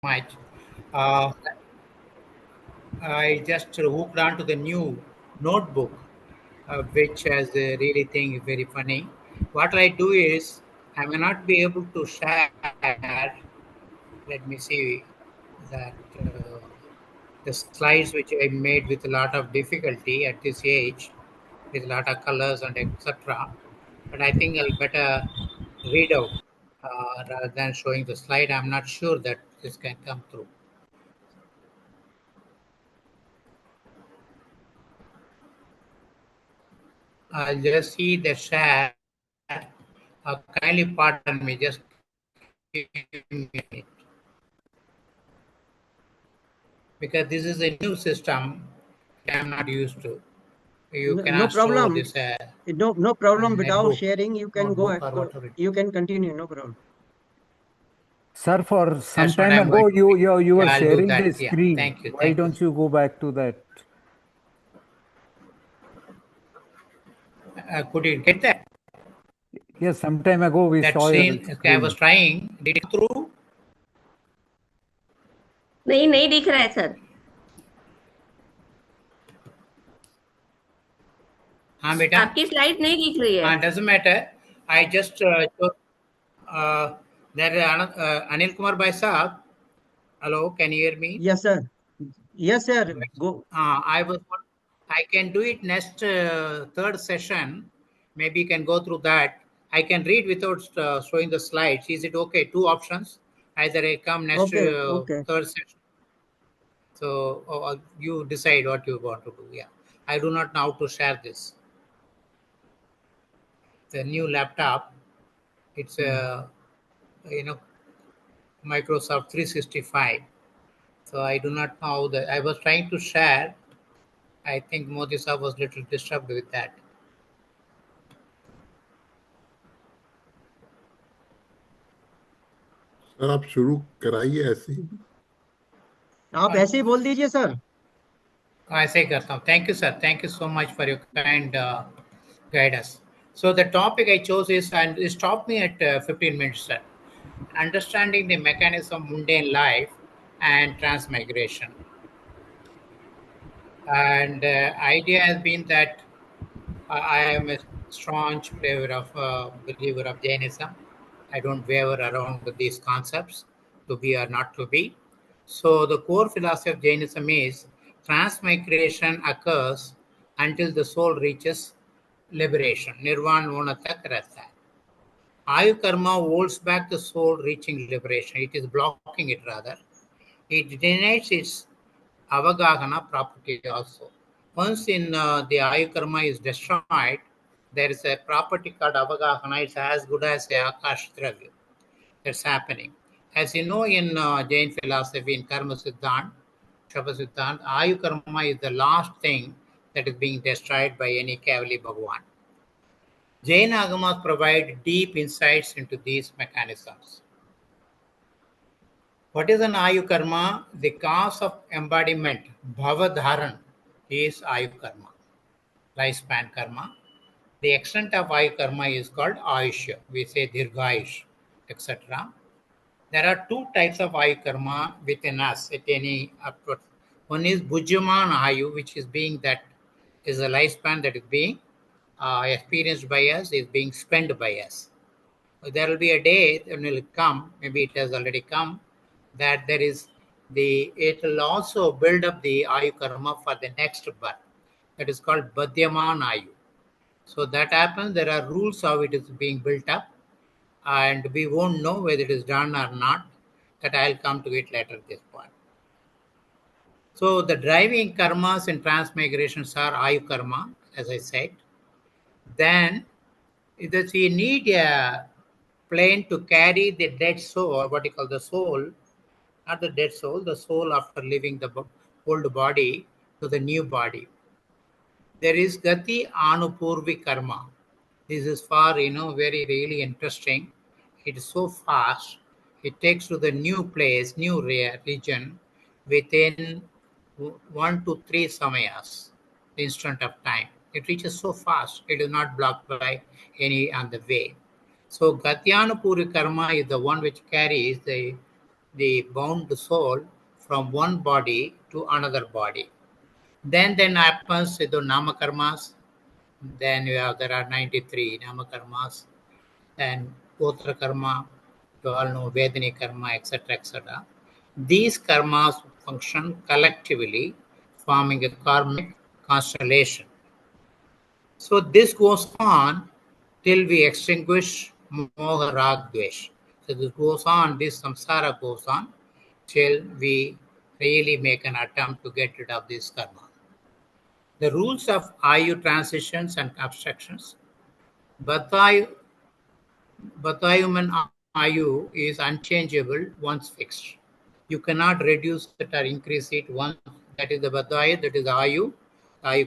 much. Uh, I just hooked on to the new notebook, which has a really thing very funny. What I do is I may not be able to share. Let me see that the slides which I made with a lot of difficulty at this age, with a lot of colors and etc. But I think I'll better read out rather than showing the slide. I'm not sure that this can come through. I'll just see the share. Kindly pardon me, just give me a minute. Because this is a new system I'm not used to. You No cannot show problem. this No problem. Without netbook, sharing, you can notebook or go. whatever it is. You can continue. No problem. Sir, for some That's what time I'm going ago, to do. you were Yeah, I'll do sharing the that. Yeah, screen. thank you. Why Thank you. don't you go back to that? Could you get that? Yes, some time ago we That saw your scene, I was screen. trying. Did it come through? नहीं नहीं दिख रहा है sir. हाँ बेटा. आपकी slide नहीं दिख रही है. Doesn't matter. I just there Anil Kumar Bhai Saab. Hello, can you hear me? Yes, sir. Yes, sir. Go. I can do it next third session. Maybe you can go through that. I can read without showing the slides. Is it okay? Two options. Either I come next Okay. Okay. third session. So you decide what you want to do. Yeah, I do not know how to share this. The new laptop. It's a Microsoft 365. So I do not know that. I was trying to share. I think Modi Saab was little disturbed with that. Sir आप शुरू कराइए ऐसे ही. आप ऐसे ही बोल दीजिए sir. ऐसे ही करता हूँ. Thank you, sir. Thank you so much for your kind guidance. So the topic I chose is, and it stopped me at 15 minutes, sir. Understanding the mechanism of mundane life and transmigration. And idea has been that I am a staunch believer of Jainism. I don't waver around with these concepts, to be or not to be. So the core philosophy of Jainism is transmigration occurs until the soul reaches liberation. Nirvana Unatak Rasa. Ayu karma holds back the soul reaching liberation. It is blocking it rather. It denies its avagahana property also. Once in the Ayu karma is destroyed, there is a property called avagahana. It's as good as the akash dravya. That's happening. As you know, in Jain philosophy, in Karma Siddhant, Shava Siddhant, Ayu karma is the last thing that is being destroyed by any Kavali Bhagwan. Jain Agamas provide deep insights into these mechanisms. What is an Ayu karma? The cause of embodiment, Bhavadharan, is Ayu karma, lifespan karma. The extent of Ayu karma is called Ayushya. We say Dirghayush, etc. There are two types of Ayu karma within us at any approach. One is Bhujyaman Ayu, which is being that is a lifespan that is being experienced by us, is being spent by us. There will be a day when it will come, maybe it has already come, that there is it will also build up the Ayu karma for the next birth. That is called Badhyaman Ayu. So that happens, there are rules how it is being built up, and we won't know whether it is done or not. That I'll come to it later at this point. So the driving karmas in transmigrations are Ayu karma, as I said. Then you need a plane to carry the dead soul, or what you call the soul, not the dead soul, the soul after leaving the old body to the new body. There is Gati Anupurvi karma. This is far, very really interesting. It is so fast. It takes to the new place, new region within 1 to 3 samayas, instant of time. It reaches so fast. It is not blocked by any on the way. So Gatyanupuri karma is the one which carries the the bound soul from one body to another body. Then happens the namakarmas. Then there are 93 namakarmas. Then gotra karma, you all know vedani karma, etc., etc. These karmas function collectively, forming a karmic constellation. So this goes on till we extinguish moha rag dvesh. So this goes on, this samsara goes on till we really make an attempt to get rid of this karma. The rules of ayu transitions and abstractions. Batayu ayu is unchangeable once fixed. You cannot reduce it or increase it once. That is the Badayu, that is the ayu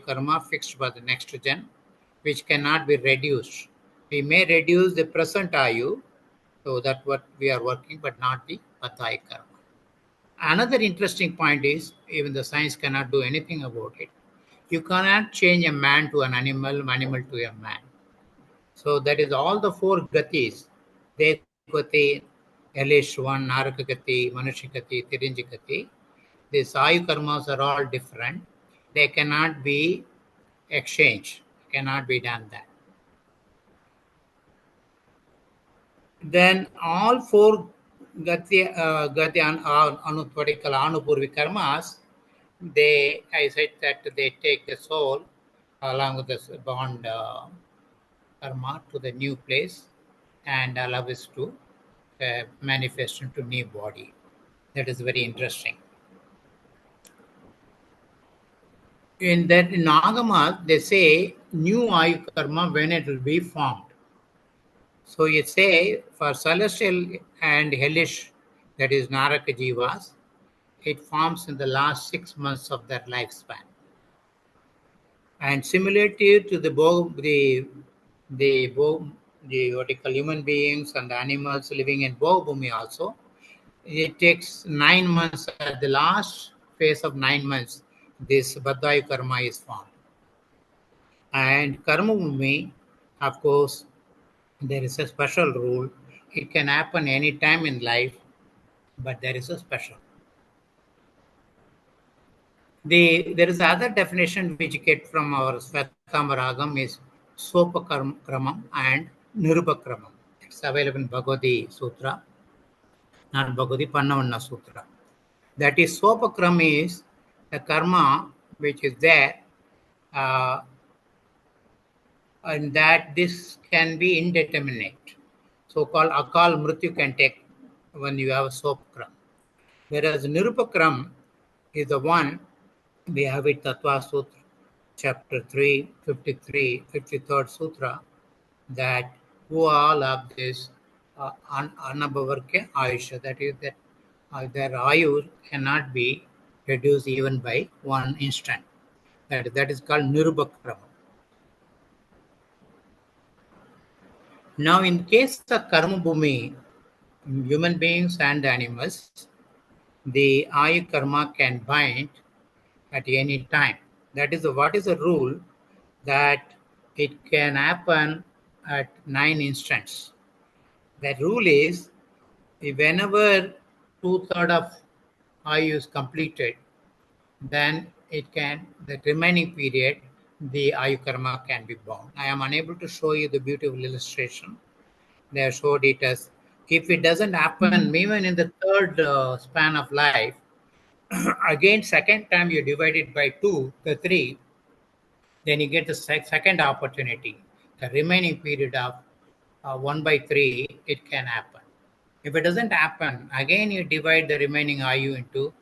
karma fixed by the next gen, which cannot be reduced. We may reduce the present ayu, so that's what we are working, but not the Badayu karma. Another interesting point is, even the science cannot do anything about it. You cannot change a man to an animal, animal to a man. So that is all the four gatis, Devgati, Elish one, Narakagati, Manushikati, Tirinjikati. These ayu karmas are all different. They cannot be exchanged, cannot be done that. Then all four gati anupurvikal karmas, I said that they take the soul along with the bond karma to the new place and allow us to manifest into new body. That is very interesting. In that in Agama, they say new ayu karma when it will be formed. So you say for celestial and hellish, that is Naraka Jivas, it forms in the last 6 months of their lifespan. And similarly to the what you call human beings and the animals living in Bhumi also, it takes 9 months. At the last phase of 9 months, this Badayu karma is formed. And Karma Bhumi, of course, there is a special rule. It can happen any time in life, but there is a special. There is other definition which you get from our Svetamaragam is Sopakramam and Nirupakramam. It's available in Bhagavati Sutra, not Bhagavati Pannavanna Sutra. That is, Sopakram is the karma which is there, and that this can be indeterminate. So-called Akal Mrityu can take when you have a Sopakram. Whereas Nirupakram is the one we have it Tattva Sutra, chapter 3, 53, 53rd Sutra, that who all have this Anabhavarke Ayusha, that is that their Ayu cannot be reduced even by one instant. That is called Nirubhakrama. Now, in case of Karma Bhumi, human beings and animals, the Ayu Karma can bind at any time. That is what is the rule, that it can happen at 9 instants. The rule is whenever 2/3 of Ayu is completed, then it can, the remaining period, the Ayu Karma can be bound. I am unable to show you the beautiful illustration. They have showed it as if it doesn't happen even in the third span of life, again, second time you divide it by 2, the 3, then you get the second opportunity. The remaining period of 1 by 3, it can happen. If it doesn't happen, again you divide the remaining Ayu into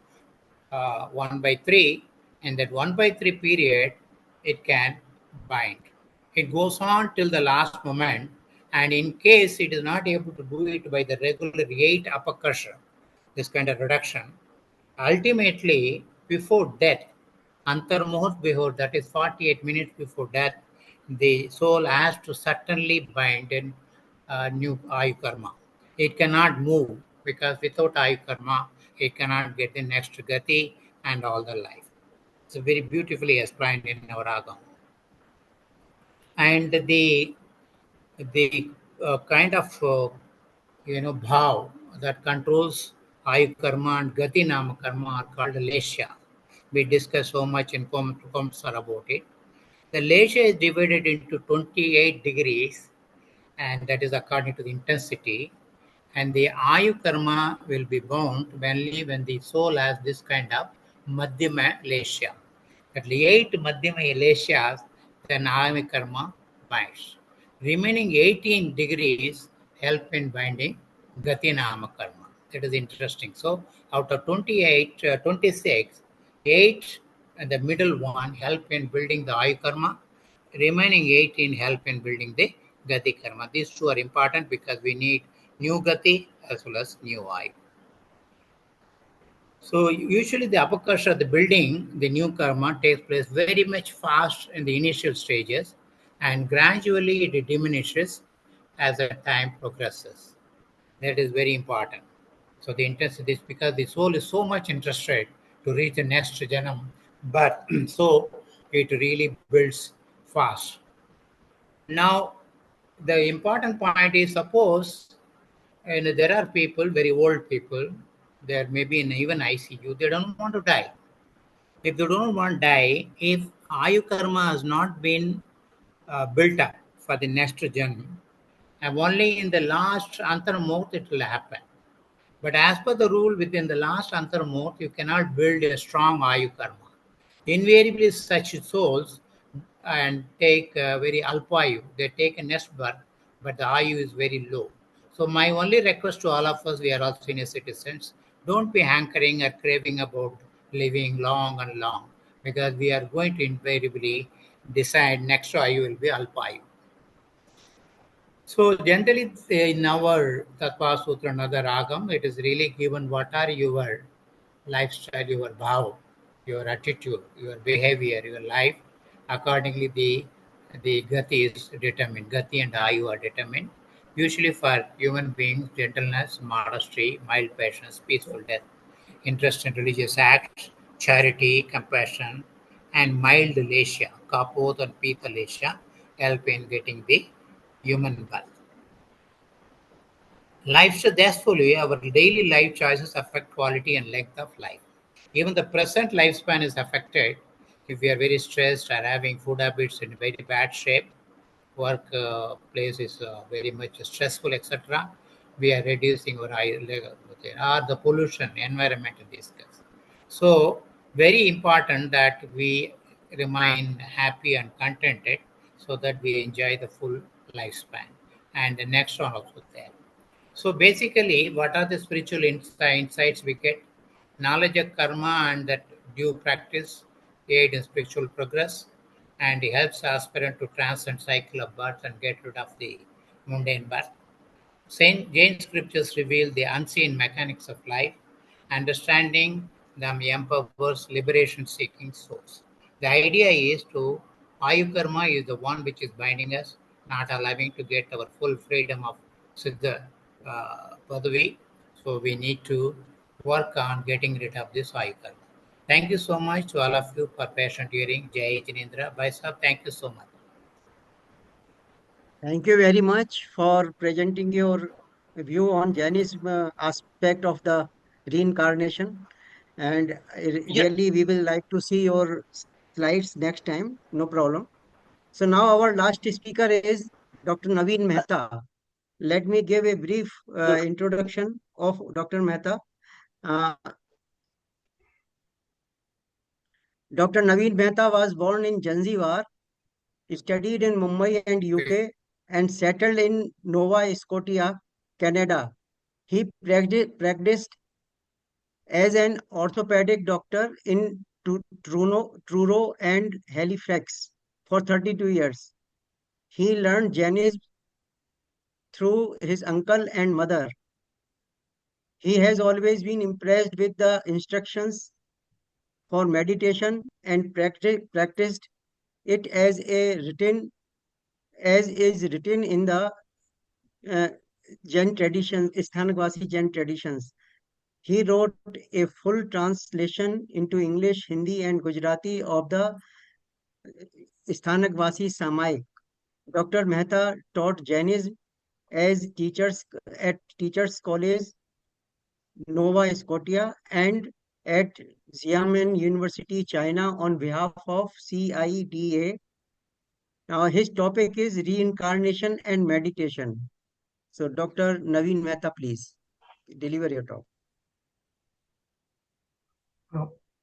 1 by 3, and that 1 by 3 period, it can bind. It goes on till the last moment, and in case it is not able to do it by the regular 8 apakarsa, this kind of reduction, ultimately, before death, Antarmohat before, that is 48 minutes before death, the soul has to certainly bind in new Ayu Karma. It cannot move because without Ayu Karma, it cannot get the next Gati and all the life. It's very beautifully explained in our Agam. And the kind of bhav that controls Ayu karma and Gati Nama karma are called Lesha. We discussed so much in Komsar about it. The Lesha is divided into 28 degrees, and that is according to the intensity. And the Ayu karma will be bound only when the soul has this kind of Madhyama Lesha. At the 8 Madhyama Leshas, then Ayu karma binds. Remaining 18 degrees help in binding Gati Nama karma. That is interesting. So out of 28, 26, 8 and the middle one help in building the Ayu karma. Remaining 18 help in building the Gati karma. These two are important because we need new Gati as well as new Ayu. So usually the apakasha, the building, the new karma takes place very much fast in the initial stages and gradually it diminishes as the time progresses. That is very important. So the intensity is because the soul is so much interested to reach the next janam, but so it really builds fast. Now, the important point is suppose and there are people, very old people, there may be in even ICU, they don't want to die. If they don't want to die, if Ayu Karma has not been built up for the next janma, and only in the last Antarmukht it will happen. But as per the rule, within the last Antarmukht, you cannot build a strong Ayu Karma. Invariably, such souls and take very alpayu, they take a next birth, but the ayu is very low. So my only request to all of us, we are all senior citizens, don't be hankering or craving about living long and long, because we are going to invariably decide next ayu will be alpayu. So generally in our Tattva Sutra and other Ragam, it is really given what are your lifestyle, your bhav, your attitude, your behavior, your life. Accordingly, the gati is determined. Gati and ayu are determined. Usually for human beings, gentleness, modesty, mild patience, peaceful death, interest in religious acts, charity, compassion, and mild lesha, kapod and pita lesha, help in getting the human birth. Life successfully, our daily life choices affect quality and length of life. Even the present lifespan is affected if we are very stressed or having food habits in very bad shape, work place is very much stressful, etc. We are reducing our or the pollution, environment in this case. So very important that we remain happy and contented so that we enjoy the full lifespan. And the next one also there. So basically, what are the spiritual insights we get? Knowledge of karma and that due practice aid in spiritual progress and it helps aspirant to transcend cycle of birth and get rid of the mundane birth. Saint Jain scriptures reveal the unseen mechanics of life. Understanding them empowers liberation-seeking souls. The idea is to Ayu Karma is the one which is binding us, not allowing to get our full freedom of Siddha Padavi. So we need to work on getting rid of this Ayu Karma. Thank you so much to all of you for patient hearing. Jai Jinendra. Bhai Sahab, thank you so much. Thank you very much for presenting your view on Jainism aspect of the reincarnation. And really, we will like to see your slides next time. No problem. So now our last speaker is Dr. Naveen Mehta. Let me give a brief introduction of Dr. Mehta. Uh, Dr. Naveen Mehta was born in Zanzibar, studied in Mumbai and UK, and settled in Nova Scotia, Canada. He practiced as an orthopedic doctor in Truro and Halifax for 32 years. He learned Jainism through his uncle and mother. He has always been impressed with the instructions for meditation and practiced it as is written in the uh, Jain traditions, Sthanagvasi Jain traditions. He wrote a full translation into English, Hindi, and Gujarati of the Sthanagvasi Samayik. Dr. Mehta taught Jainism as teachers at Teachers College, Nova Scotia, and at Xiamen University, China, on behalf of CIDA. Now, his topic is reincarnation and meditation. So, Dr. Naveen Mehta, please deliver your talk.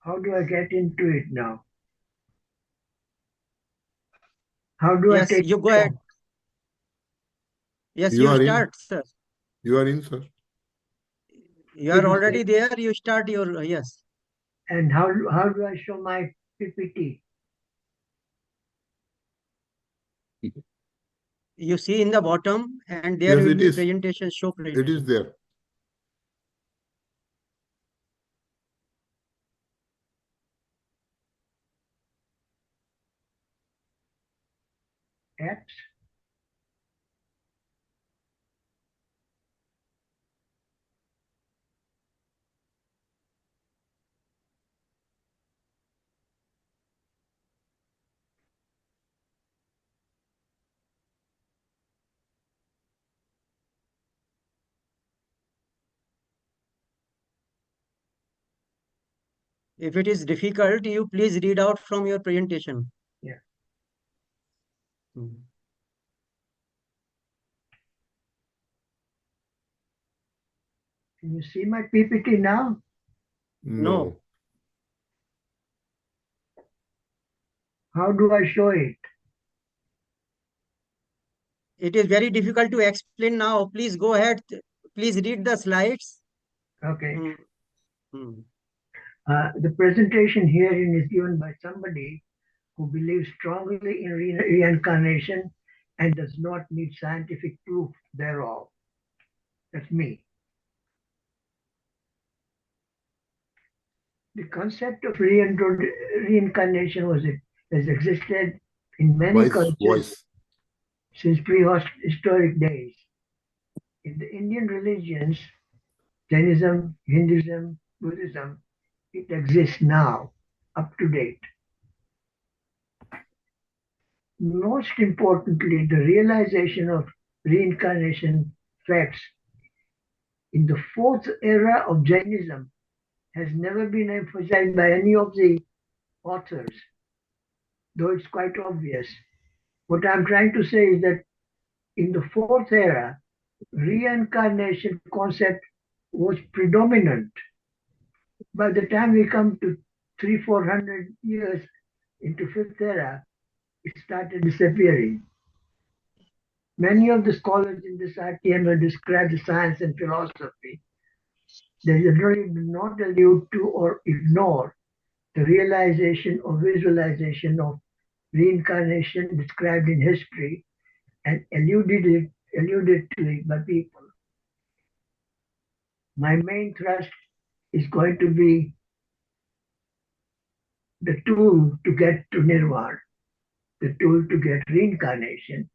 How do I get into it now? How do I Yes, take you go ahead. Yes, You you are in. start, sir. You are in, sir. You are already there. You start your, yes. And how do I show my PPT? You see in the bottom, and there Yes, will it be is. presentation, show It is presentation. there. Apps? If it is difficult, you please read out from your presentation. Yeah. Hmm. Can you see my PPT now? No. How do I show it? It is very difficult to explain now. Please go ahead. Please read the slides. Okay. Hmm. Hmm. The presentation herein is given by somebody who believes strongly in reincarnation and does not need scientific proof thereof. That's me. The concept of reincarnation has existed in many cultures since prehistoric days. In the Indian religions, Jainism, Hinduism, Buddhism, it exists now, up to date. Most importantly, the realization of reincarnation facts in the fourth era of Jainism has never been emphasized by any of the authors, though it's quite obvious. What I'm trying to say is that in the fourth era, reincarnation concept was predominant. By the time we come to 300-400 years into fifth era, it started disappearing. Many of the scholars in this RTM have described the science and philosophy. They generally do not allude to or ignore the realization or visualization of reincarnation described in history and alluded to it by people. My main thrust is going to be the tool to get to nirvana, the tool to get reincarnation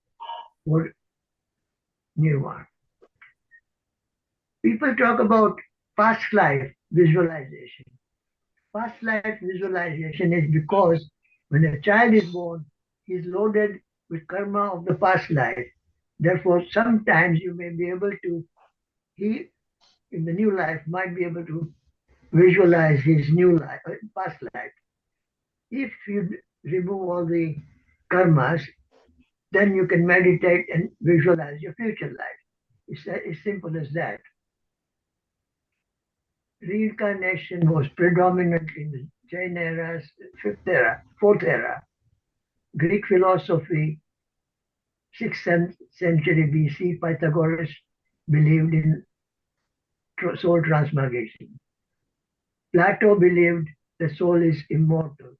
or nirvana. People talk about past life visualization. Past life visualization is because when a child is born, he is loaded with karma of the past life. Therefore, sometimes you may be able to, he in the new life might be able to visualize his new life, past life. If you remove all the karmas, then you can meditate and visualize your future life. It's as simple as that. Reincarnation was predominant in the Jain era's fifth era, fourth era. Greek philosophy, 6th century BC, Pythagoras believed in soul transmigration. Plato believed the soul is immortal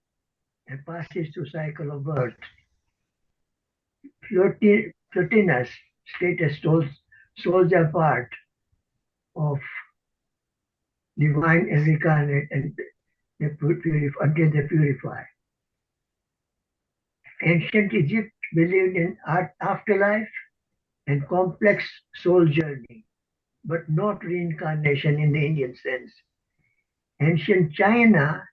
and passes through cycle of birth. Plotinus stated souls are part of divine and incarnate and until they purify. Ancient Egypt believed in afterlife and complex soul journey, but not reincarnation in the Indian sense. Ancient China,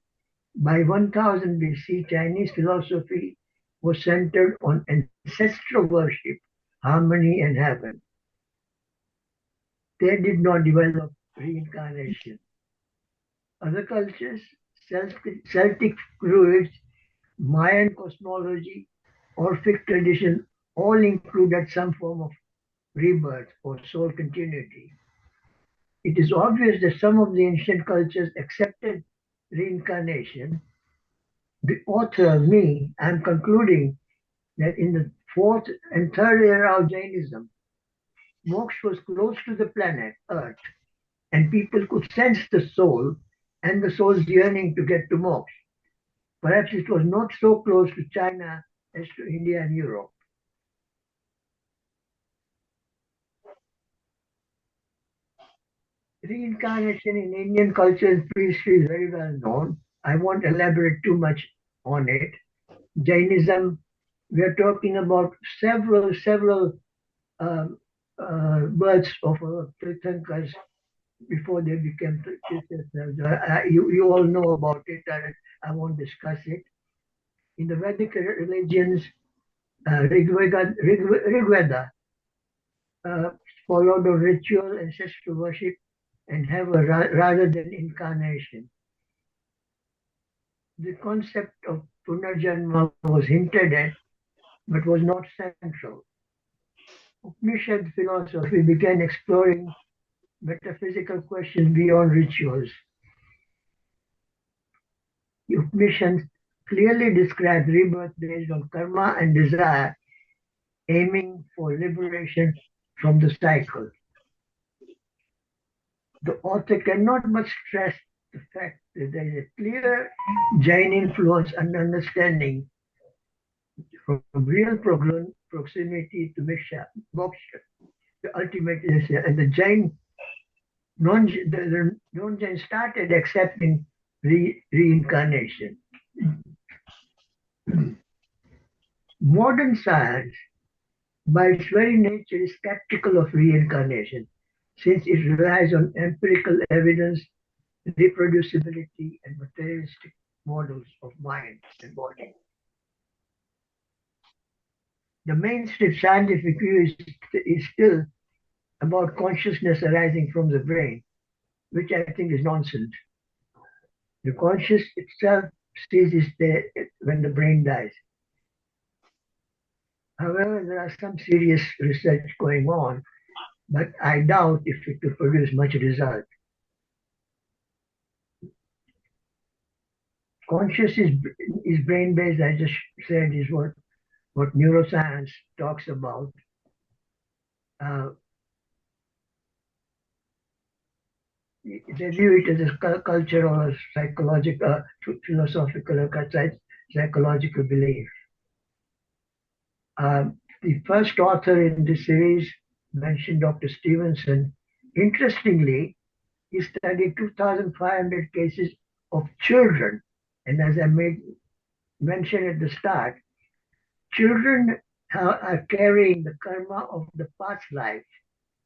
by 1000 BC, Chinese philosophy was centered on ancestral worship, harmony, and heaven. They did not develop reincarnation. Other cultures, Celtic Druids, Mayan cosmology, Orphic tradition, all included some form of rebirth or soul continuity. It is obvious that some of the ancient cultures accepted reincarnation. The author, me, I am concluding that in the fourth and third era of Jainism, moksha was close to the planet Earth, and people could sense the soul and the soul's yearning to get to moksha. Perhaps it was not so close to China as to India and Europe. Reincarnation in Indian culture and priestry is very well known. I won't elaborate too much on it. Jainism, we are talking about several births of Tirthankars before they became Tirthankars. You all know about it. I won't discuss it. In the Vedic religions, Rigveda followed a ritual ancestral worship and have a rather than incarnation. The concept of Punarjanma was hinted at, but was not central. Upanishad philosophy began exploring metaphysical questions beyond rituals. The Upanishads clearly describe rebirth based on karma and desire, aiming for liberation from the cycle. The author cannot but stress the fact that there is a clear Jain influence and understanding from real proximity to moksha, the ultimate desire. And the Jain, non-Jain started accepting reincarnation. Modern science, by its very nature, is skeptical of reincarnation, since it relies on empirical evidence, reproducibility, and materialistic models of mind and body. The mainstream scientific view is still about consciousness arising from the brain, which I think is nonsense. The conscious itself ceases there when the brain dies. However, there are some serious research going on, but I doubt if it will produce much result. Conscious is brain-based, I just said, is what neuroscience talks about. They view it as a cultural, psychological, philosophical, or psychological belief. The first author in this series mentioned Dr. Stevenson. Interestingly, he studied 2,500 cases of children. And as I made mention at the start, children are carrying the karma of the past life.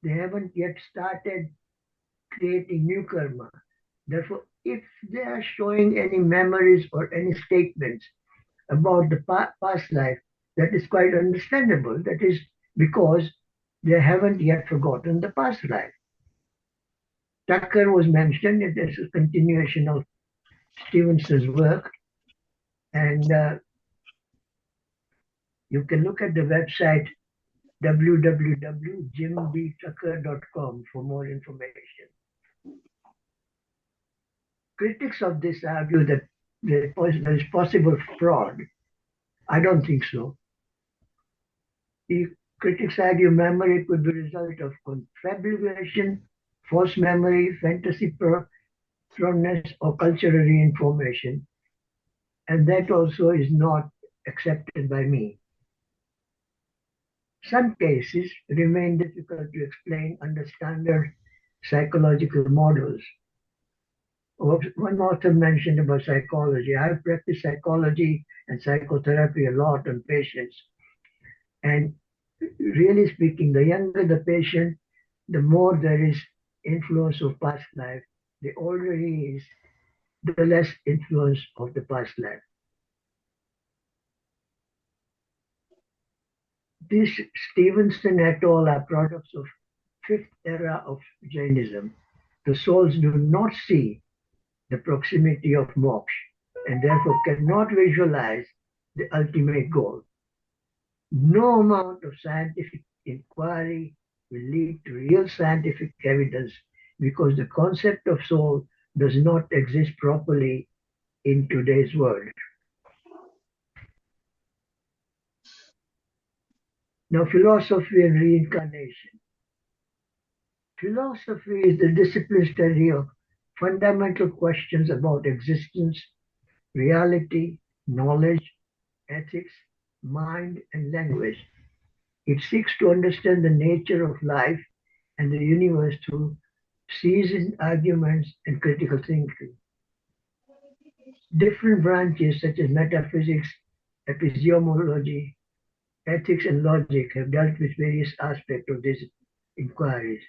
They haven't yet started creating new karma. Therefore, if they are showing any memories or any statements about the past life, that is quite understandable. That is because they haven't yet forgotten the past life. Tucker was mentioned. It is a continuation of Stevenson's work. And you can look at the website www.jimbtucker.com for more information. Critics of this argue that there is possible fraud. I don't think so. The critics argue memory could be a result of confabulation, false memory, fantasy proneness, or cultural reinformation. And that also is not accepted by me. Some cases remain difficult to explain under standard psychological models. One author mentioned about psychology. I've practiced psychology and psychotherapy a lot on patients. And really speaking, the younger the patient, the more there is influence of past life. The older he is, the less influence of the past life. This Stevenson et al. Are products of fifth era of Jainism. the souls do not see the proximity of moksha and therefore cannot visualize the ultimate goal. No amount of scientific inquiry will lead to real scientific evidence because the concept of soul does not exist properly in today's world. Now, philosophy and reincarnation. Philosophy is the disciplined study of fundamental questions about existence, reality, knowledge, ethics, mind, and language. It seeks to understand the nature of life and the universe through seasoned arguments and critical thinking. Different branches such as metaphysics, epistemology, ethics, and logic have dealt with various aspects of these inquiries.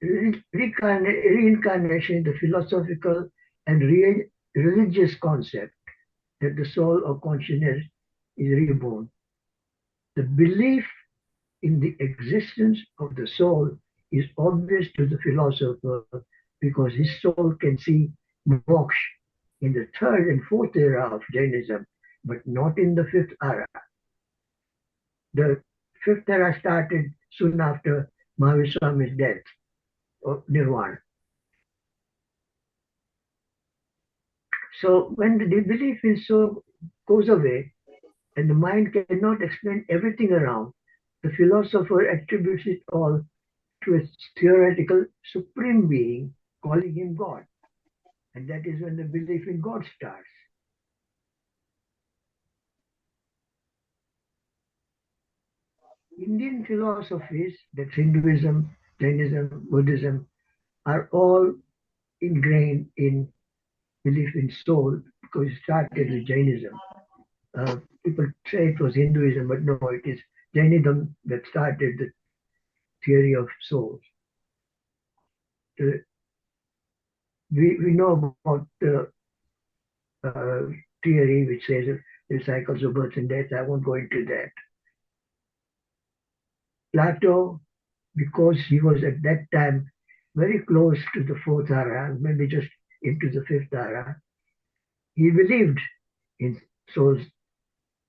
Reincarnation is the philosophical and religious concept that the soul or consciousness is reborn. The belief in the existence of the soul is obvious to the philosopher because his soul can see moksha in the third and fourth era of Jainism, but not in the fifth era. The fifth era started soon after Mahavir Swami's death or nirvana. So when the belief in soul goes away and the mind cannot explain everything around, the philosopher attributes it all to a theoretical supreme being, calling him God. And that is when the belief in God starts. Indian philosophies, that's Hinduism, Jainism, Buddhism, are all ingrained in belief in soul because it started with Jainism. People say it was Hinduism, but no, it is Jainism that started the theory of souls. We know about the theory which says the cycles of birth and death. I won't go into that. Plato, because he was at that time very close to the fourth era, maybe just into the fifth era, he believed in soul's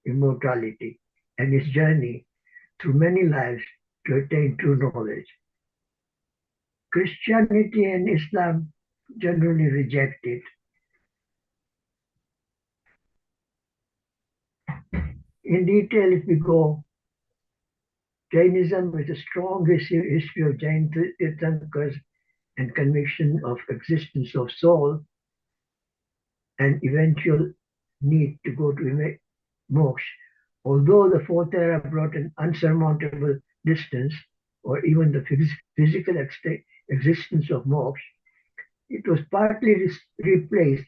immortality and his journey through many lives to attain true knowledge. Christianity and Islam generally reject it. In detail, if we go, Jainism with a strong history of Jain Tirthankars and conviction of existence of soul and eventual need to go to moksha. Although the fourth era brought an unsurmountable distance or even the physical existence of moksha, it was partly replaced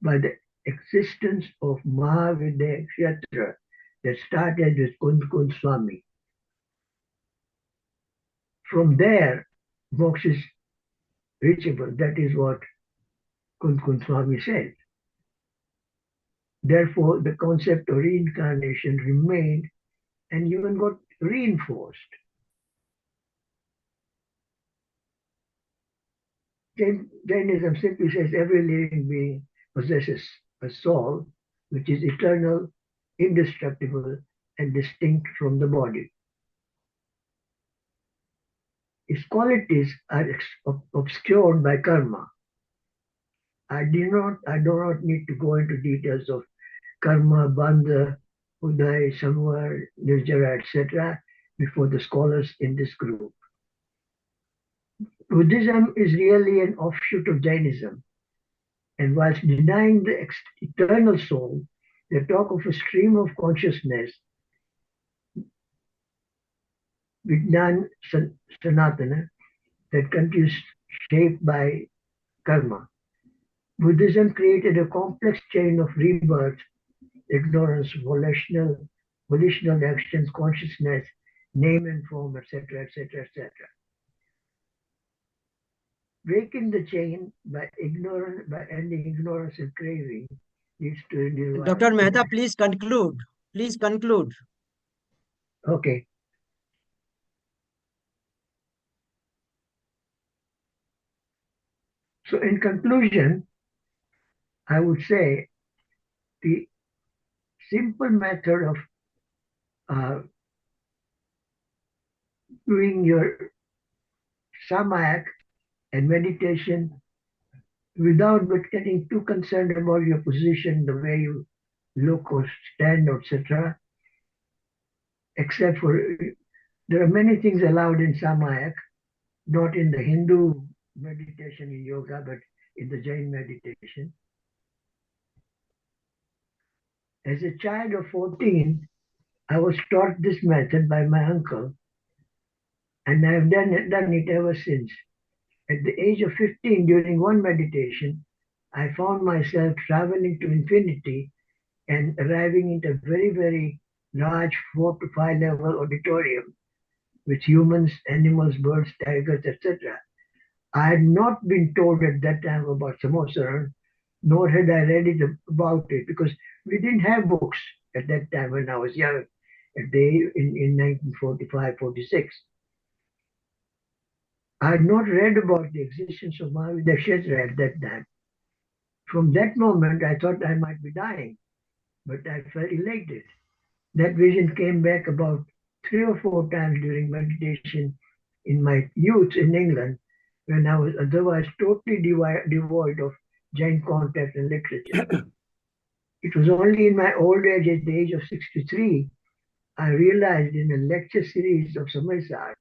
by the existence of Mahavidya Kshetra that started with Kund Swami. From there, moksha is reachable. That is what Kund Swami said. Therefore, the concept of reincarnation remained and even got reinforced. Jainism simply says every living being possesses a soul which is eternal, indestructible, and distinct from the body. Its qualities are obscured by karma. I do not need to go into details of karma, bandha, uday, samvar, nirjara, etc. before the scholars in this group. Buddhism is really an offshoot of Jainism, and whilst denying the eternal soul, they talk of a stream of consciousness, Vijnan Sanatana, that continues shaped by karma. Buddhism created a complex chain of rebirth, ignorance, volitional actions, consciousness, name and form, etc., etc., etc. Breaking the chain by ending ignorance and craving leads to nirvana. Dr. Mehta, please conclude. Please conclude. Okay. So in conclusion, I would say the simple method of doing your samak and meditation without getting too concerned about your position, the way you look or stand, etc. Except for there are many things allowed in samak, not in the Hindu meditation in yoga, but in the Jain meditation. As a child of 14, I was taught this method by my uncle, and I have done it ever since. At the age of 15, during one meditation, I found myself traveling to infinity and arriving into a very, very large 4 to 5 level auditorium with humans, animals, birds, tigers, etc. I had not been told at that time about Samosaran, nor had I read it about it, because we didn't have books at that time when I was young, in 1945, 46. I had not read about the existence of Mahavida Kshetra at that time. From that moment, I thought I might be dying, but I felt elated. That vision came back about 3 or 4 times during meditation in my youth in England, when I was otherwise totally devoid of Jain contact and literature. It was only in my old age, at the age of 63, I realized in a lecture series of Samaisar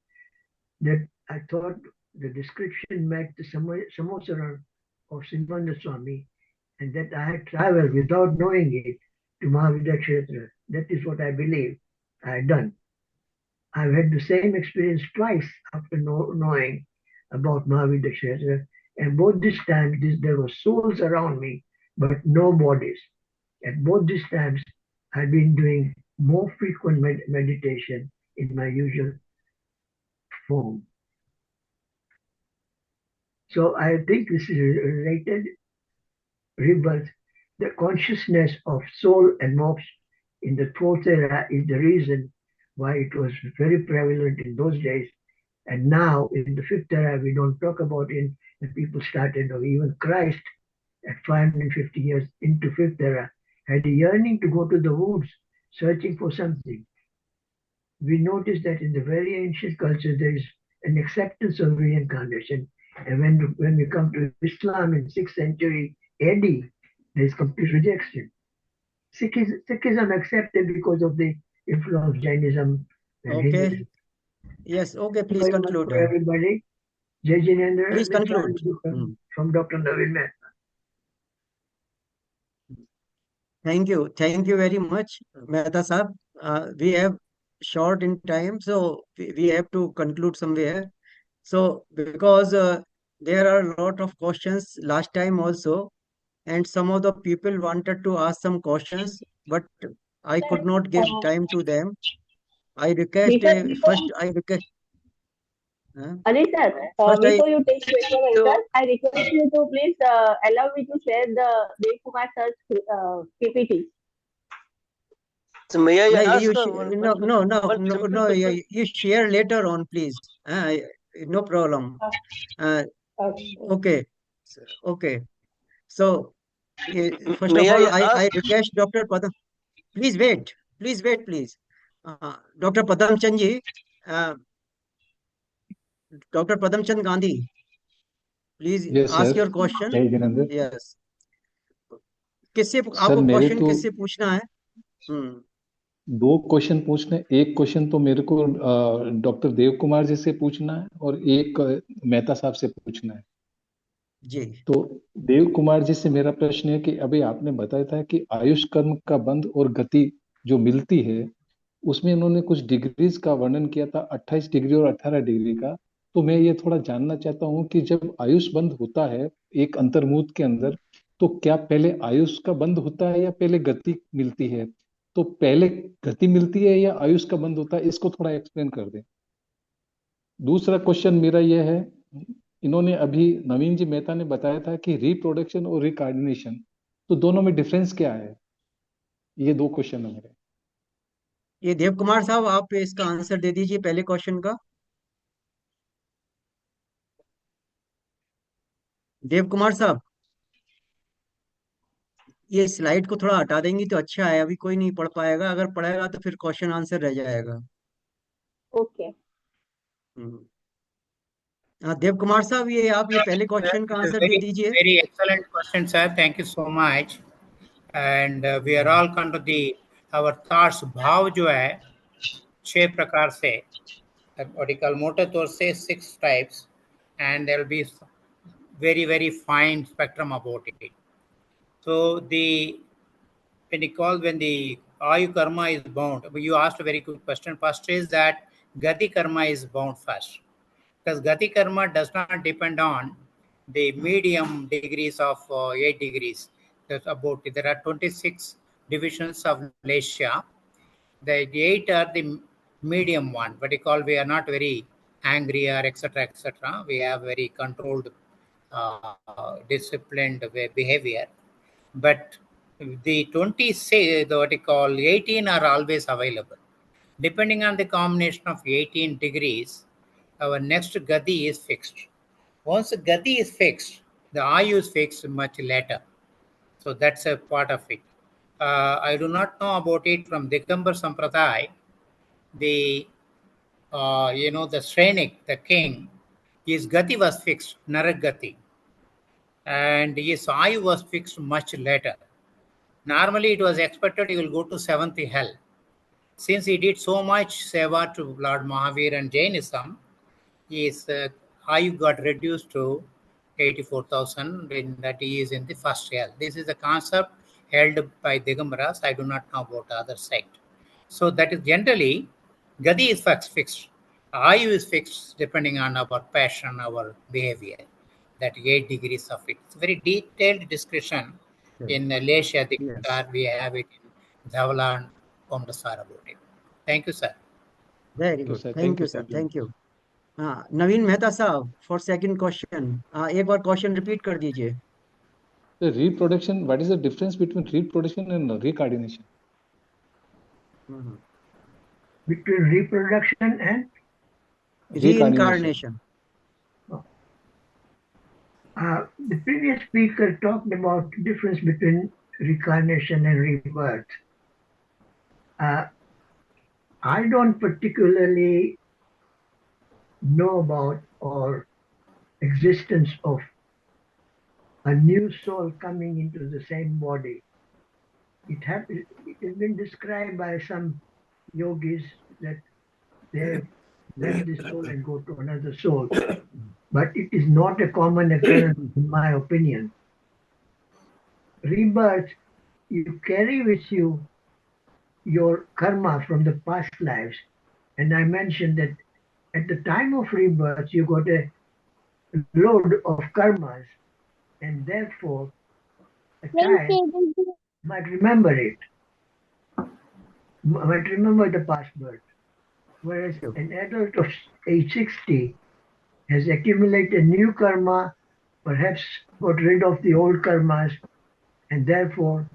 that I thought the description matched the Samosaran of Simbanda Swami, and that I had traveled without knowing it to Mahavida Kshetra. That is what I believe I had done. I've had the same experience twice after knowing about Mahavida Kshetra, and both these times there were souls around me, but no bodies. At both these times, I've been doing more frequent meditation in my usual form. So I think this is related rebirth. The consciousness of soul and moksha in the fourth era is the reason why it was very prevalent in those days. And now in the fifth era, we don't talk about it, and people started, or even Christ at 550 years into fifth era had a yearning to go to the woods searching for something. We notice that in the very ancient culture, there is an acceptance of reincarnation. And when we come to Islam in 6th century AD, there is complete rejection. Sikhism accepted because of the influence of Jainism and Okay. Hinduism. Yes. Okay. Thank you Please very much conclude. for everybody. Jai Jinendra, Please this conclude. time from Dr. Naveen Mehta. Thank you. Thank you very much, Mehta Sahab. We have short in time, so we have to conclude somewhere. So, because there are a lot of questions last time also, and some of the people wanted to ask some questions, but I could not give time to them. I request first. I request. Ali sir, First, before you take question answer, I request you to please allow me to share the Dev Kumar sir's PPT. So may I No, ask no, simple question? you share later on, please. No problem. Okay. Okay, okay. So, first May of all, I I ask? request Dr. Padam. Please wait, please. Dr. Padamchand ji, uh, Dr. Padamchand Gandhi, please Yes, ask sir. your question. जय Jinendra Yes. किससे sir आपको मेरे question को किससे पूछना है? हम्म दो question पूछने, एक क्वेश्चन तो मेरे को डॉक्टर देव कुमार जी से पूछना है और एक मेहता साहब से पूछना है। जी तो देव कुमार जी से मेरा प्रश्न है कि अभी आपने बताया था कि आयुष कर्म का बंध और गति जो मिलती है, उसमें इन्होंने कुछ डिग्रीज का वर्णन किया था, 28 डिग्री और 18 डिग्री का। तो मैं ये थोड़ा जानना चाहता हूँ कि जब आयुष बंध होता है एक अंतर्मुख के अंदर, तो क्या पहले आयुष का बंध होता है या पहले गति मिलती है? तो पहले गति मिलती है या आयुष का बंध होता है, इसको थोड़ा एक्सप्लेन कर दें। दूसरा क्वेश्चन मेरा यह है, इन्होंने अभी नवीन जी मेहता ने बताया था कि रिप्रोडक्शन और रिकार्डिनेशन, तो दोनों में डिफरेंस क्या है? ये दो क्वेश्चन है मेरे। ये देव कुमार साहब, आप इसका आंसर दे दीजिए पहले क्वेश्चन का। देव कुमार साहब, ये स्लाइड को थोड़ा हटा देंगी तो अच्छा है। अभी कोई नहीं पढ़ पाएगा, अगर पढ़ेगा तो फिर क्वेश्चन आंसर रह जाएगा। Okay. हम्म। हाँ देव कुमार साहब, ये आप ये पहले क्वेश्चन का It is answer they very, दीजिए। very excellent question, sir. Thank you so much. And we are all come to the our thoughts. भाव जो है 6 प्रकार से, what you call motor thought से 6 types, and there will be very, very fine spectrum about it. So when the Ayu karma is bound, you asked a very good question. First is that Gati karma is bound first, because Gati karma does not depend on the medium degrees of 8 degrees. There are 26 divisions of Malaysia. The 8 are the medium one, what you call, we are not very angry or etc. etc. We have very controlled, disciplined behavior. But the 20 say what you call 18 are always available. Depending on the combination of 18 degrees, our next gati is fixed. Once the gati is fixed, the ayu is fixed much later. So that's a part of it. I do not know about it from Digambar Sampradaya. The the Srenik, the king, his gati was fixed, Naragati, and his ayu was fixed much later. Normally, it was expected he will go to seventh hell. Since he did so much seva to Lord Mahavir and Jainism, his ayu got reduced to 84,000 in that he is in the first hell. This is the concept held by Digambaras. I do not know about the other sect. So that is generally, Gadi is fixed. Ayu is fixed depending on our passion, our behavior. That 8 degrees of it. It's a very detailed description in Lesha Yes, Dikshar. We have it in Dhavala and Omdasar about it. Thank you, sir. Very thank you good, sir, thank you sir, thank you. हाँ नवीन मेहता साहब, for second question, एक बार question repeat कर दीजिए। The reproduction, what is the difference between reproduction and reincarnation? Between reproduction and Reincarnation. Reincarnation. the previous speaker talked about difference between reincarnation and rebirth. I don't particularly know about or existence of a new soul coming into the same body. It has been described by some yogis that they left this soul and go to another soul. But it is not a common occurrence, in my opinion. Rebirth, you carry with you your karma from the past lives. And I mentioned that at the time of rebirth, you got a load of karmas, and therefore a child might remember it, might remember the past birth. Whereas an adult of age 60 has accumulated new karma, perhaps got rid of the old karmas, and therefore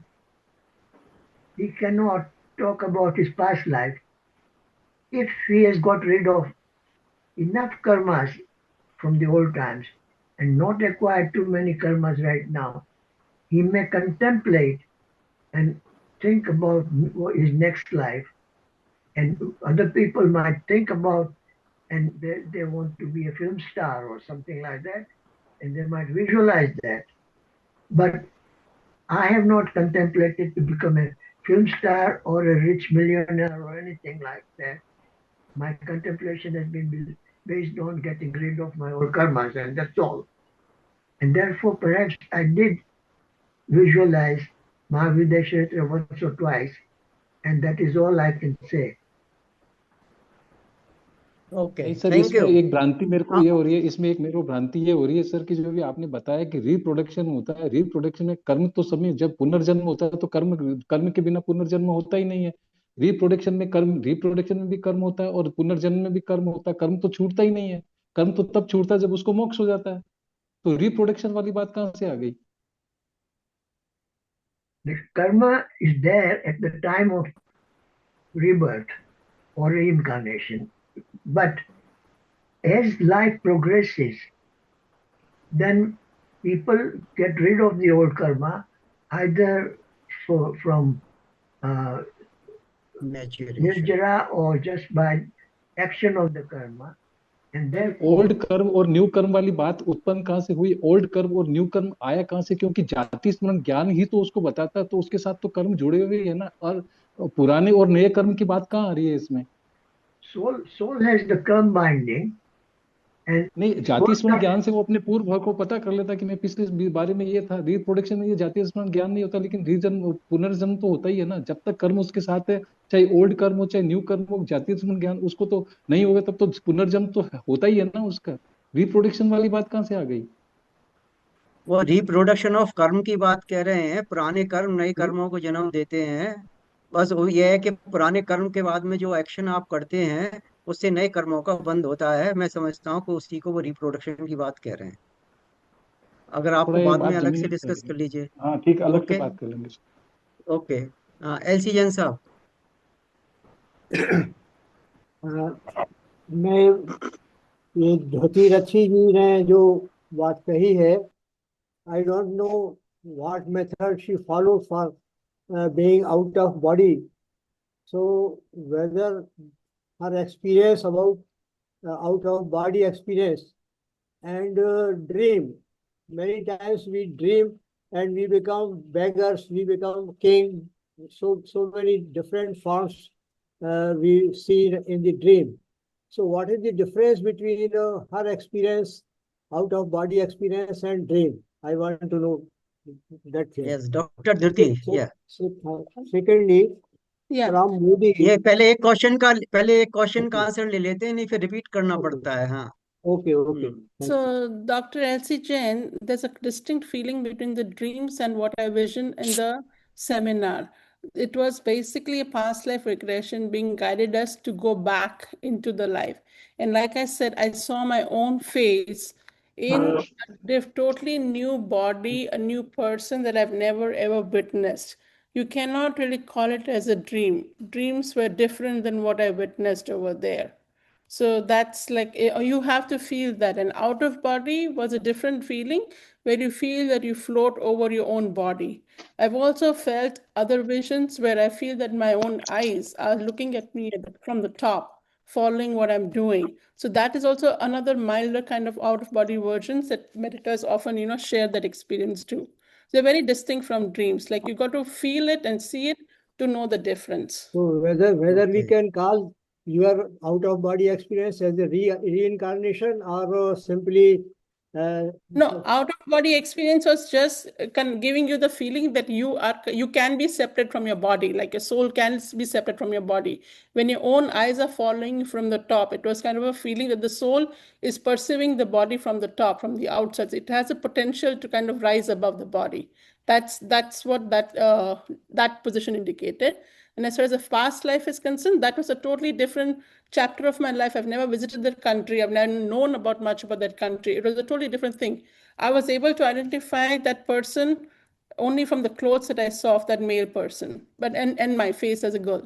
he cannot talk about his past life. If he has got rid of enough karmas from the old times and not acquired too many karmas right now, he may contemplate and think about his next life. And other people might think about, and they want to be a film star or something like that, and they might visualize that. But I have not contemplated to become a film star or a rich millionaire or anything like that. My contemplation has been based on getting rid of my old karmas, and that's all. And therefore, perhaps I did visualize Mahavidya Kshetra once or twice, and that is all I can say. Okay, नहीं sir, thank इसमें you. एक भ्रांति मेरे को ये हो रही है, इसमें एक मेरे को भ्रांति ये हो रही है सर कि जो भी आपने बताया कि रिप्रोडक्शन होता है, रिप्रोडक्शन में कर्म तो समय जब पुनर्जन्म होता है तो कर्म कर्म के बिना पुनर्जन्म होता ही नहीं है। रिप्रोडक्शन में कर्म, रिप्रोडक्शन में भी कर्म होता है और पुनर्जन्म में भी कर्म होता है। कर्म तो छूटता ही नहीं है, कर्म तो तब छूटता है जब उसको मोक्ष हो जाता है। तो रिप्रोडक्शन वाली बात कहाँ से आ गई? The karma is there at the time of rebirth or reincarnation. But as life progresses, then people get rid of the old karma either from Maturation. nirjara or just by action of the karma. And therefore, old कर्म और new कर्म वाली बात उत्पन्न कहाँ से हुई? Old कर्म और न्यू कर्म आया कहाँ से? क्योंकि जाति स्मरण ज्ञान ही तो उसको बताता है, तो उसके साथ तो कर्म जुड़े हुए है ना। और पुराने और नए कर्म की बात कहाँ आ रही है इसमें? soul has the karma binding. And नहीं, जाति स्मरण ज्ञान से वो अपने पूर्व भाव को पता कर लेता कि मैं पिछले बारे में ये था। रिप्रोडक्शन में ये जाति स्मरण ज्ञान नहीं होता, लेकिन रीजन्म पुनर्जन्म तो होता ही है ना। जब तक कर्म उसके साथ है, चाहे ओल्ड कर्म हो चाहे न्यू कर्म हो, जाति स्मरण ज्ञान उसको तो नहीं होगा, तब तो पुनर्जन्म तो होता ही है ना उसका। रिप्रोडक्शन वाली बात कहाँ से आ गई? वो रिप्रोडक्शन ऑफ कर्म की बात कह रहे हैं। पुराने कर्म नए कर्मों को जन्म देते हैं। बस वो ये है कि पुराने कर्म के बाद में जो एक्शन आप करते हैं उससे नए कर्मों का बंध होता है। मैं समझता हूँ कि उसी को वो रिप्रोडक्शन की बात कह रहे हैं। अगर थोड़ा आपको ये बाद बात में अलग जमीन से पे डिस्कस कर है। लीजिए। हाँ ठीक, अलग से ओके बात कर लेंगे। ओके। एलसी जैन साहब। मैं ये धोती रक्षी जी ने जो बात कही है, I don't know what method she followed for being out of body. So whether her experience about out of body experience and dream. Many times we dream and we become beggars, we become king. So many different forms we see in the dream. So what is the difference between her experience, out of body experience and dream? I want to know that thing. Yes doctor Dhriti. या Secondly, Yeah. from Moody. ये पहले एक question का answer ले लेते हैं, नहीं फिर रिपीट करना पड़ता है। हाँ Okay. Thank you. So, Dr. Elsie Jain, there's a distinct feeling between the dreams and what I visioned in the seminar. It was basically a past life regression being guided us to go back into the life. And like I said, I saw my own face in a totally new body, a new person that I've never ever witnessed. You cannot really call it as a dream. Dreams were different than what I witnessed over there. So that's like you have to feel that. And out of body was a different feeling where you feel that you float over your own body. I've also felt other visions where I feel that my own eyes are looking at me from the top, following what I'm doing. So that is also another milder kind of out of body versions that meditators often, share that experience too. They're very distinct from dreams. Like you got to feel it and see it to know the difference. So whether we can call your out of body experience as a reincarnation or simply No, out of body experience was just giving you the feeling that you can be separate from your body, like your soul can be separate from your body. When your own eyes are following from the top, it was kind of a feeling that the soul is perceiving the body from the top, from the outside. It has a potential to kind of rise above the body. That's what that position indicated. And as far as the past life is concerned, that was a totally different chapter of my life. I've never visited that country. I've never known about much about that country. It was a totally different thing. I was able to identify that person only from the clothes that I saw of that male person, but and my face as a girl.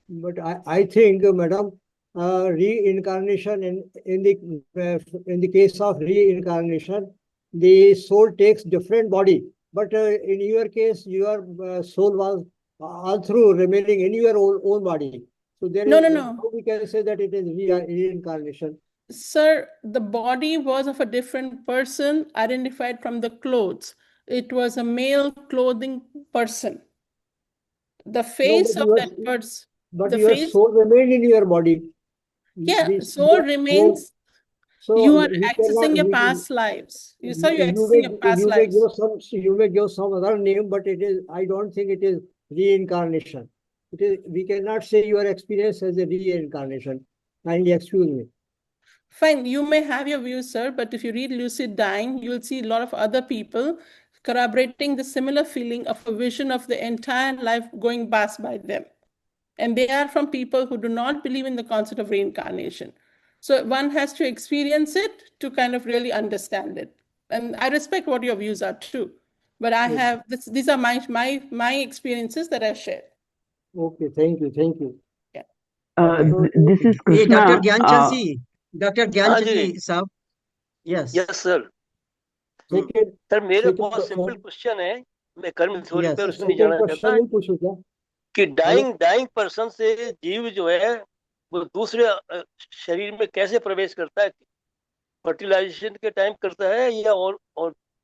But I think, madam, reincarnation in the case of reincarnation, the soul takes different body. But in your case, your soul was all through remaining in your own body. So there No, is no, no. how we can say that it is reincarnation. Sir, the body was of a different person identified from the clothes. It was a male clothing person. The face of that person. But The your face. soul remained in your body. Yeah, soul remains. So You are we accessing your cannot. past lives. You're accessing your past You may lives. you may give some other name, but it is. I don't think it is reincarnation. It is. We cannot say your experience as a reincarnation. Kindly excuse me. Fine, you may have your views, sir, but if you read Lucid Dying, you'll see a lot of other people corroborating the similar feeling of a vision of the entire life going past by them. And they are from people who do not believe in the concept of reincarnation. So one has to experience it to kind of really understand it. And I respect what your views are too. But I have these are my experiences that I share. Okay, thank you. Yeah. This is ये Krishna. Doctor Gyanchand जी साहब। Yes Yes, sir. Second, sir मेरा second बहुत simple question. Question है, मैं कर्म theory Yes. पर उसमें नहीं Second जाना question चाहता नहीं पूछो क्या? कि हेलो, डाइंग पर्सन से जीव जो है वो दूसरे शरीर में कैसे प्रवेश करता है, फर्टिलाइजेशन के टाइम करता है या और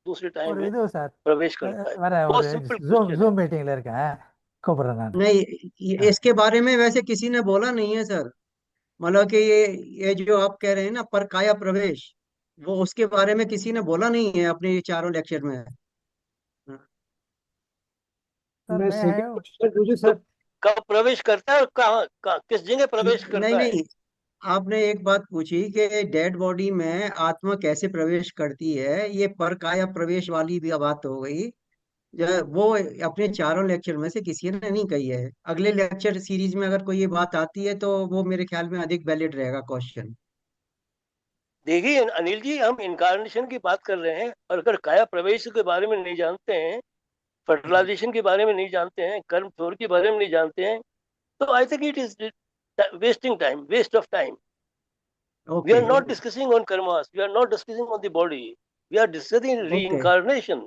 दूसरे टाइम और में ಇದು ಸರ್ प्रवेश करता है? ವರ बहुत ஒரு सिंपल ஜூம் क्वेश्चन है. ஜூம் மீட்டிங்ல இருக்கேன் கூப்பிடுறேன் நான் नहीं, हाँ इसके बारे में वैसे किसी ने बोला नहीं है सर। मतलब कि ये जो आप कह रहे हैं ना पर काया प्रवेश, वो उसके बारे में किसी ने बोला नहीं है अपने ये चारों लेक्चर में। सर मैं मैं सेकंड क्वेश्चन पूछूं तो सर? कब प्रवेश करता है और कहाँ किस जगह प्रवेश नहीं करता है? नहीं, आपने एक बात पूछी कि डेड बॉडी में आत्मा कैसे प्रवेश करती है, ये पर काया प्रवेश वाली भी बात हो गई। वो अपने चारों लेक्चर में से किसी ने नहीं कही है। अगले लेक्चर सीरीज में अगर कोई ये बात आती है तो वो मेरे ख्याल में अधिक वैलिड रहेगा क्वेश्चन। देखिए अनिल जी, हम इनकारनेशन की बात कर रहे हैं, और अगर काया प्रवेश के बारे में नहीं जानते हैं, फर्टिलाइजेशन के बारे में नहीं जानते हैं, कर्म फ्लोर के बारे में नहीं जानते हैं, तो I think it is wasting time, waste of time. We okay are not discussing on karmas, we are not discussing on the body, we are discussing okay reincarnation.